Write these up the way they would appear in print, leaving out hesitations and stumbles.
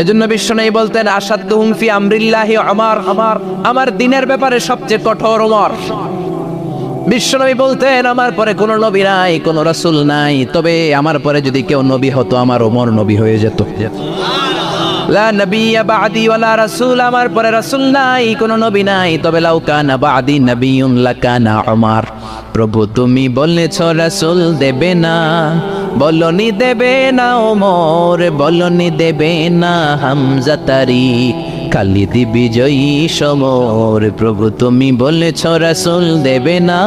এজন্য বিশ্বনবী বলতেন আসাদুহুম ফি আমরিল্লাহি ওমর, আমার দ্বীনের ব্যাপারে সবচেয়ে কঠোর ওমর। বিশ্বনবী বলতেন আমার পরে কোনো নবী নাই, কোনো রাসূল নাই, তবে আমার পরে যদি কেউ নবী হতো আমার ওমর নবী হয়ে যেত। লা নবিয়্যা বা'দি ওয়ালা রাসূল, আমার পরে রাসূল নাই, কোনো নবী নাই, তবে লাউ কানা বা'দি নবিয়্যুন লাকানা ওমর। প্রভু তুমি বলেছ রাসূল দেবে না, বলনি দেবে না ওমর, বলনি দেবে না হামজা তারি, খালিদ বিজয়ী সমর। প্রভু তুমি বলেছ রাসূল দেবে না,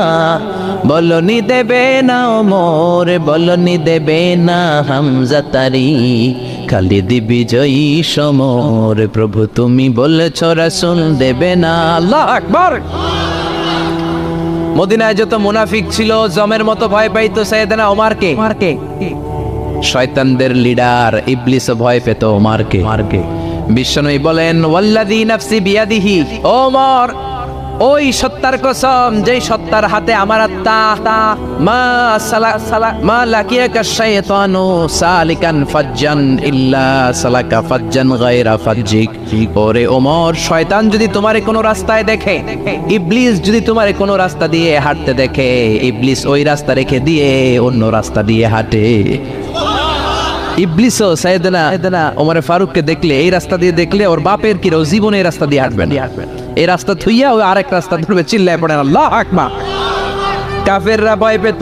বলনি দেবে না ওমর, বলনি দেবে না হামজা তারি, খালিদ বিজয়ী সমর। প্রভু তুমি বলেছ রাসূল দেবে না। আল্লাহু আকবার। মদিনায় যত মুনাফিক ছিল জমের মতো ভয় পাইতো সাইয়েদনা ওমরকে। শয়তানদের লিডার ইবলিসও ভয় পেত ওমরকে। বিশ্বনবী বলেন ওয়াল্লাযী নাফসি বিয়াদিহি, ওমর ওই সত্তার কসম যেই সত্তার হাতে আমার আত্মা, মা লাকিয়াকা শাইতানু সালিকান ফাজ্জান ইল্লা সালাকা ফাজ্জান গায়রা ফাজ্জিক। ওরে ওমর, শয়তান যদি তোমারে কোনো রাস্তায় দেখে, ইবলিস যদি তোমারে কোনো রাস্তা দিয়ে হাঁটতে দেখে, ইবলিস ওই রাস্তা রেখে দিয়ে অন্য রাস্তা দিয়ে হাঁটে। ইবলিসও সাইয়েদনা ওমর ফারুককে দেখলে, এই রাস্তা দিয়ে দেখলে ওর বাপের কি জীবনে এই রাস্তা দিয়ে হাঁটবেন, এই রাস্তা থুইয়া ওই আরেক রাস্তা ধরবে, চিল্লায় পড়েন আল্লাহু আকবার। কাফেররা ভয় পেত,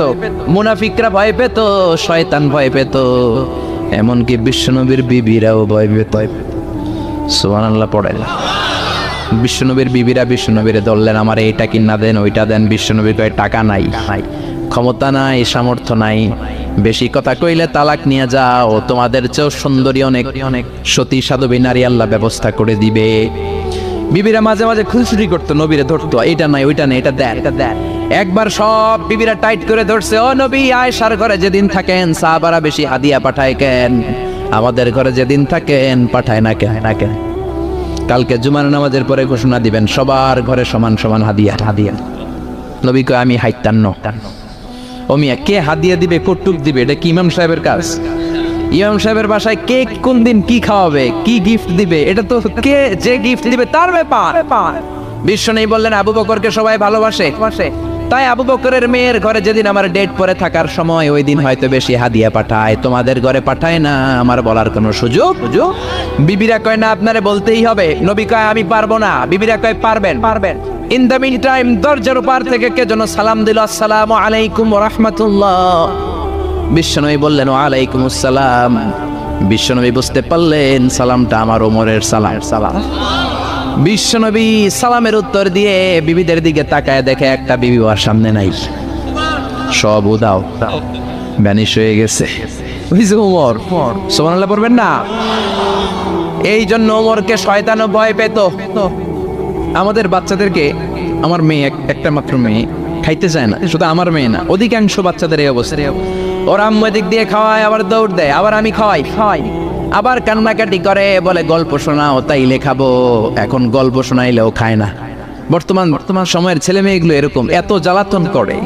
মুনাফিকরা ভয় পেত, শয়তান ভয় পেত, এমনকি বিশ্বনবীর বিবিরাও ভয় পেত। সুবহানাল্লাহ পড়েন। বিশ্বনবীর বিবিরা বিশ্বনবীরে ধরলেন, আমার এইটা কিনা দেন, ওইটা দেন। বিশ্বনবী কয় টাকা নাই, ক্ষমতা নাই, সামর্থ্য নাই, বেশি কথা কইলে তালাক নিয়ে যাও, তোমাদের চেয়েও সুন্দরী অনেক সতী সাধবী নারী আল্লাহ ব্যবস্থা করে দিবে। বিবিরা মাঝে মাঝে খুনসুটি করতো, নবীরে ধরতো, এটা নাই ওইটা নেই, এটা দেন, এটা দেন। একবার সব বিবিরা টাইট করে ধরছে, ও নবী আয়েশার ঘরে যেদিন থাকেন সাহাবারা বেশি হাদিয়া পাঠায় কেন, আমাদের ঘরে যেদিন থাকেন পাঠায় না কেন? কালকে জুমার নামাজের পরে ঘোষণা দিবেন সবার ঘরে সমান সমান হাদিয়া। নবী কয় আমি হাইতান্ন। ও মিয়া, কে হাদিয়া দিবে, কটুক দিবে, এটা কি ইমাম সাহেবের কাজ? ইমাম সাহেবের বাসায় কে কোন দিন কি খাওয়াবে, কি গিফট দিবে, এটা তো কে যে গিফট দিবে তার ব্যাপার। বিশ্বনবী বললেন আবু বকরকে সবাই ভালোবাসে, তাই আবু বকরের মেয়ের ঘরে যেদিন আমার ডেট পরে থাকার সময় ওই দিন হয়তো বেশি হাদিয়া পাঠায়, তোমাদের ঘরে পাঠায় না, আমার বলার কোনো সুযোগ। বিবিরা কয় না, আপনারে বলতেই হবে। নবী কয় আমি পারবো না। বিবিরা কয় পারবেন। ইন দ্য মিন টাইম দরজার পার থেকে কে যেন সালাম দিল, আসসালামু আলাইকুম ওয়া রাহমাতুল্লাহ। বিশ্বনবী বললেন ওয়া আলাইকুমুস সালাম। বিশ্বনবী বুঝতে পারলেন সালামটা আমার ওমরের সালাম। বিশ্বনবী সালামের উত্তর দিয়ে বিবিদের দিকে তাকায় দেখে একটা বিবি ওর সামনে নাই, সব উদাও, ভ্যানিশ হয়ে গেছে। ওমর সুবহানাল্লাহ পড়বেন না? এই জন্য ওমরকে শয়তানও ভয় পেত। আমাদের বাচ্চাদেরকে, আমার মেয়ে একটা মাত্র মেয়ে, খাইতে চায় না, শুধু আমার মেয়ে না, অধিকাংশ বাচ্চাদের এই অবস্থা। ওর আম্মু এদিক দিয়ে খাওয়ায়, আবার দৌড় দেয়, আবার আমি খাওয়াই, আবার কান্নাকাটি করে, বলে গল্প শোনাও, তাইলে খাবো। এখন গল্প শোনাইলেও খায় না। বর্তমান সময়ের ছেলে মেয়েগুলো এরকম, এত জ্বালাতন করে,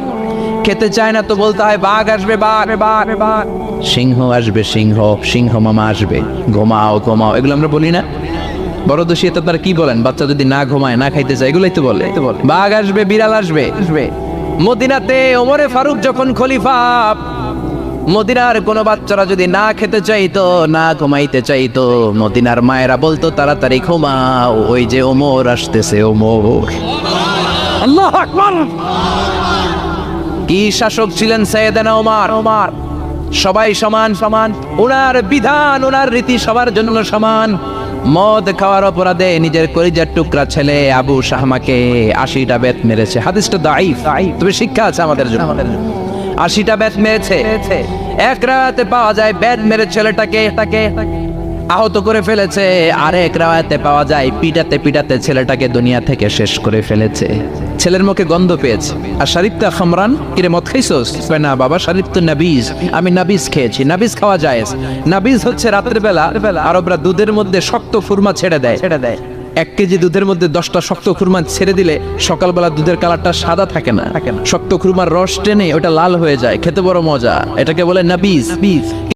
খেতে চায় না তো বলতে হয় বাঘ আসবে, বাঘ, সিংহ আসবে, সিংহ মামা আসবে, ঘুমাও, এগুলো আমরা বলি না? বড় দোষী এটা তারা কি বলেন? বাচ্চা যদি না ঘুমায়, না খাইতে চায়, এগুলোই তো বলে। বাঘ আসবে, বিড়াল আসবে। মদিনাতে ওমরে ফারুক যখন খলিফা, মদিনার কোনো বাচ্চারা যদি না খেতে চাইতো, না ঘুমাইতে চাইতো, মদিনার মায়েরা বলতো তাড়াতাড়ি ঘুমাও, ওই যে ওমর আসতেছে, ওমর। আল্লাহু আকবার। কি শাসক ছিলেন সাইয়েদনা ওমর। সবাই সমান, ওনার বিধান, ওনার রীতি সবার জন্য সমান। মদ খাওয়ার অপরাধে নিজের কলিজার টুকরা ছেলে আবু শাহমাকে 80টা বেত মেরেছে। হাদিসটা দাঈফ, তবে শিক্ষা আছে আমাদের জন্য। 80টা বেত মেরেছে। এক রাতে পাওয়া যায় বেত মেরে ছেলেটাকে আহত করে ফেলেছে, আর এক রাতে পাওয়া যায় পিটাতে ছেলেটাকে দুনিয়া থেকে শেষ করে ফেলেছে। ছেলের মুখে গন্ধ পেয়েছে। আর শরীফতা খামরান, কিরে মদ খাইছস? না বাবা, শরীফ তো নাবিজ, আমি নাবিজ খেয়েছি। নাবিজ খাওয়া যায়। নাবিজ হচ্ছে রাতের বেলা আরবরা দুধের মধ্যে শক্ত ফুরমা ছেড়ে দেয়। 1 কেজি দুধের মধ্যে 10টা শক্ত খুরমা ছেড়ে দিলে সকালবেলা দুধের কালারটা সাদা থাকে না, শক্ত খুরমার রস টেনে ওটা লাল হয়ে যায়, খেতে বড় মজা। এটাকে বলে নাবিজ।